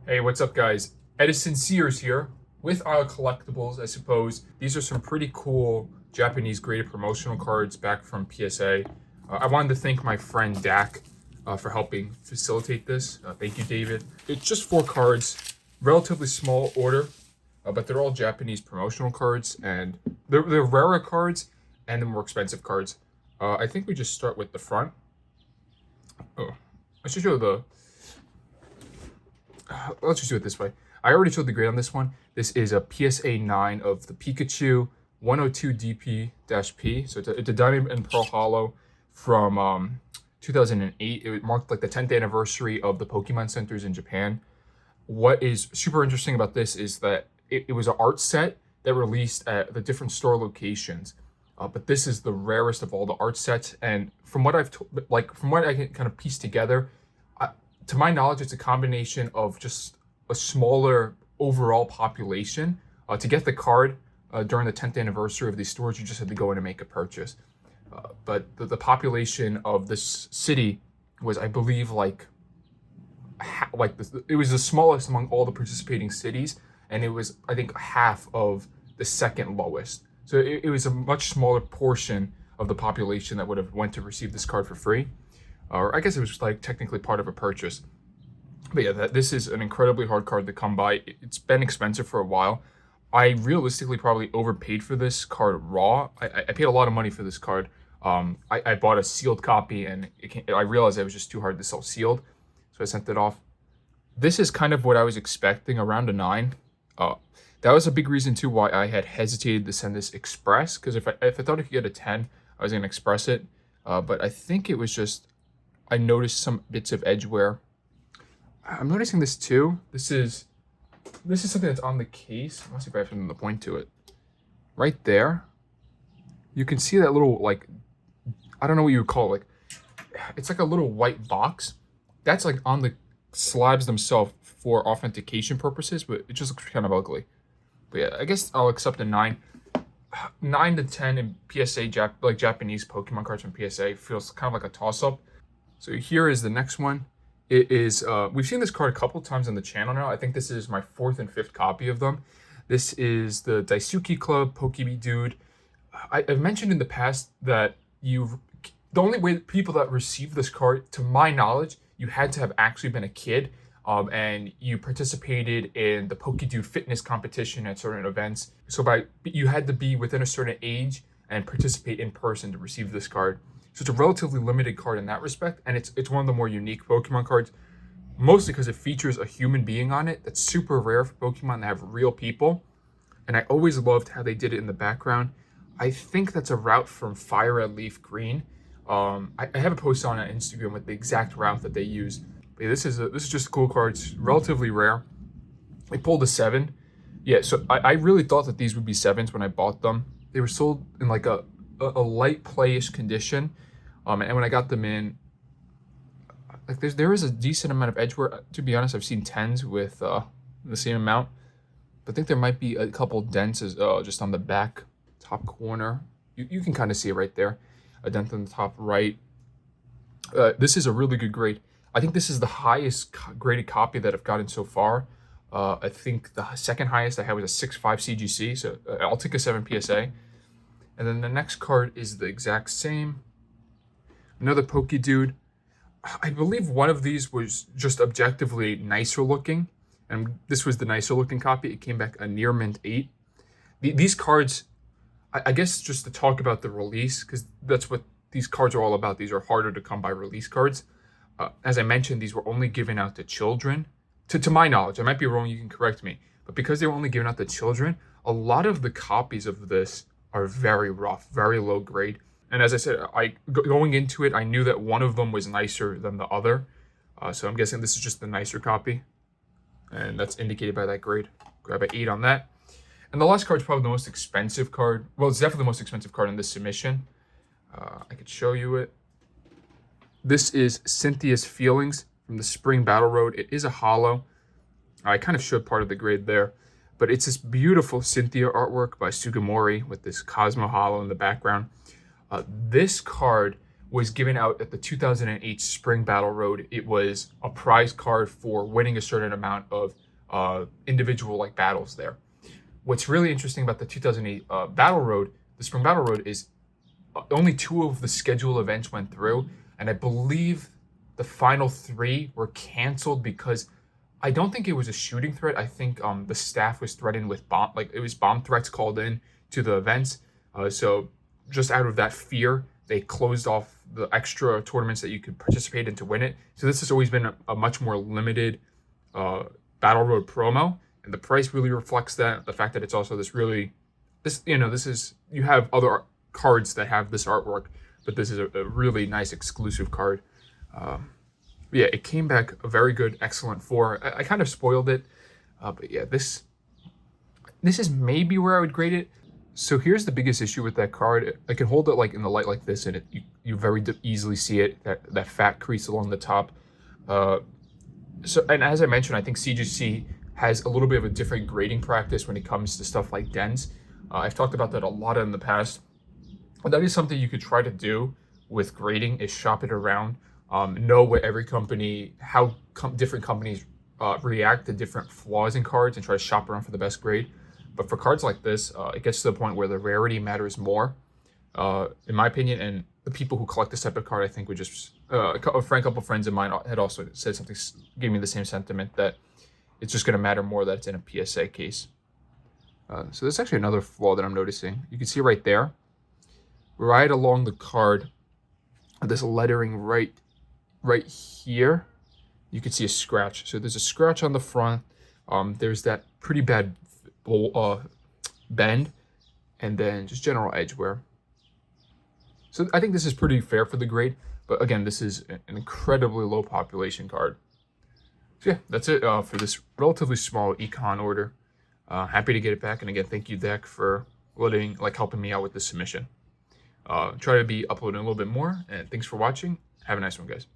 Hey, what's up, guys? Edison Sears here with our collectibles, I suppose. These are some pretty cool Japanese graded promotional cards back from PSA. I wanted to thank my friend Dak for helping facilitate this. Thank you, David. It's just 4 cards, relatively small order, but they're all Japanese promotional cards, and they're rarer cards and the more expensive cards. I think we just start with the front. Oh, I should show the let's just do it this way. I already showed the grade on this one. This is a PSA 9 of the Pikachu 102 DP-P. So it's a Diamond and Pearl Hollow from 2008. It marked like the 10th anniversary of the Pokemon centers in Japan. What is super interesting about this is that it was an art set that released at the different store locations. But this is the rarest of all the art sets, and from what from what I can kind of piece together, to my knowledge, it's a combination of just a smaller overall population. To get the card during the 10th anniversary of these stores, you just had to go in and make a purchase. But the population of this city was, I believe, it was the smallest among all the participating cities, and it was, I think, half of the second lowest. So it was a much smaller portion of the population that would have went to receive this card for free. Or I guess it was like technically part of a purchase. But yeah, this is an incredibly hard card to come by. It's been expensive for a while. I realistically probably overpaid for this card raw. I paid a lot of money for this card. I bought a sealed copy, and I realized it was just too hard to sell sealed, so I sent it off. This is kind of what I was expecting, around a 9. That was a big reason too why I had hesitated to send this express, because if I thought I could get a 10, I was gonna express it. But I think it was just I noticed some bits of edge wear. I'm noticing this too. This is something that's on the case. Let's see if I have something to point to it. Right there, you can see that little, like, I don't know what you would call it. It's like a little white box. That's like on the slabs themselves for authentication purposes, but it just looks kind of ugly. But yeah, I guess I'll accept a 9. 9 to 10 in PSA Japanese Pokemon cards from PSA feels kind of like a toss-up. So here is the next one. It is, we've seen this card a couple times on the channel now. I think this is my 4th and 5th copy of them. This is the Daisuke Club Pokemon Dude. I've mentioned in the past that the only way people that receive this card, to my knowledge, you had to have actually been a kid, and you participated in the Pokedude fitness competition at certain events. So you had to be within a certain age and participate in person to receive this card. So it's a relatively limited card in that respect, and it's one of the more unique Pokemon cards, mostly because it features a human being on it. That's super rare for Pokemon to have real people, and I always loved how they did it in the background. I think that's a route from Fire Red Leaf Green. I have a post on Instagram with the exact route that they use. But yeah, this is just a cool card. It's relatively rare. I pulled a 7. Yeah, so I really thought that these would be 7s when I bought them. They were sold in like a light playish condition. And when I got them in, like there is a decent amount of edge wear. To be honest, I've seen 10s with the same amount, but I think there might be a couple dents just on the back top corner. You can kind of see it right there, a dent on the top right. This is a really good grade. I think this is the highest graded copy that I've gotten so far. I think the second highest I had was a 6.5 CGC, so I'll take a 7 PSA. And then the next card is the exact same. Another Pokedude. I believe one of these was just objectively nicer looking, and this was the nicer looking copy. It came back a near mint 8. These cards, I guess just to talk about the release, because that's what these cards are all about. These are harder to come by release cards. As I mentioned, these were only given out to children. To my knowledge, I might be wrong, you can correct me. But because they were only given out to children, a lot of the copies of this are very rough, very low grade. And as I said, going into it, I knew that one of them was nicer than the other. So I'm guessing this is just the nicer copy. And that's indicated by that grade. Grab an 8 on that. And the last card is probably the most expensive card. Well, it's definitely the most expensive card in this submission. I could show you it. This is Cynthia's Feelings from the Spring Battle Road. It is a hollow. I kind of showed part of the grade there. But it's this beautiful Cynthia artwork by Sugimori with this Cosmo Hollow in the background. This card was given out at the 2008 Spring Battle Road. It was a prize card for winning a certain amount of individual like battles there. What's really interesting about the 2008 Battle Road, the Spring Battle Road, is only 2 of the scheduled events went through, and I believe the final 3 were canceled because I don't think it was a shooting threat. I think the staff was threatened with bomb, like it was bomb threats called in to the events. So just out of that fear, they closed off the extra tournaments that you could participate in to win it. So this has always been a much more limited Battle Road promo, and the price really reflects that. The fact that it's also this is, you have other cards that have this artwork, but this is a really nice exclusive card. Yeah, it came back a very good, excellent 4. I kind of spoiled it, but yeah, this is maybe where I would grade it. So here's the biggest issue with that card. I can hold it like in the light like this, and you very easily see it, that fat crease along the top. And as I mentioned, I think CGC has a little bit of a different grading practice when it comes to stuff like dens. I've talked about that a lot in the past. But that is something you could try to do with grading, is shop it around. Know what every company, how different companies react to different flaws in cards, and try to shop around for the best grade. But for cards like this, it gets to the point where the rarity matters more, in my opinion. And the people who collect this type of card, I think, would just a couple friends of mine had also said something, gave me the same sentiment, that it's just going to matter more that it's in a PSA case. So there's actually another flaw that I'm noticing. You can see right there, right along the card, this lettering right here, you can see a scratch. So there's a scratch on the front. There's that pretty bad bend, and then just general edge wear. So I think this is pretty fair for the grade, but again, this is an incredibly low population card. So yeah, that's it for this relatively small econ order. Happy to get it back, and again, thank you, Deck, for helping me out with this submission. Try to be uploading a little bit more, and thanks for watching. Have a nice one, guys.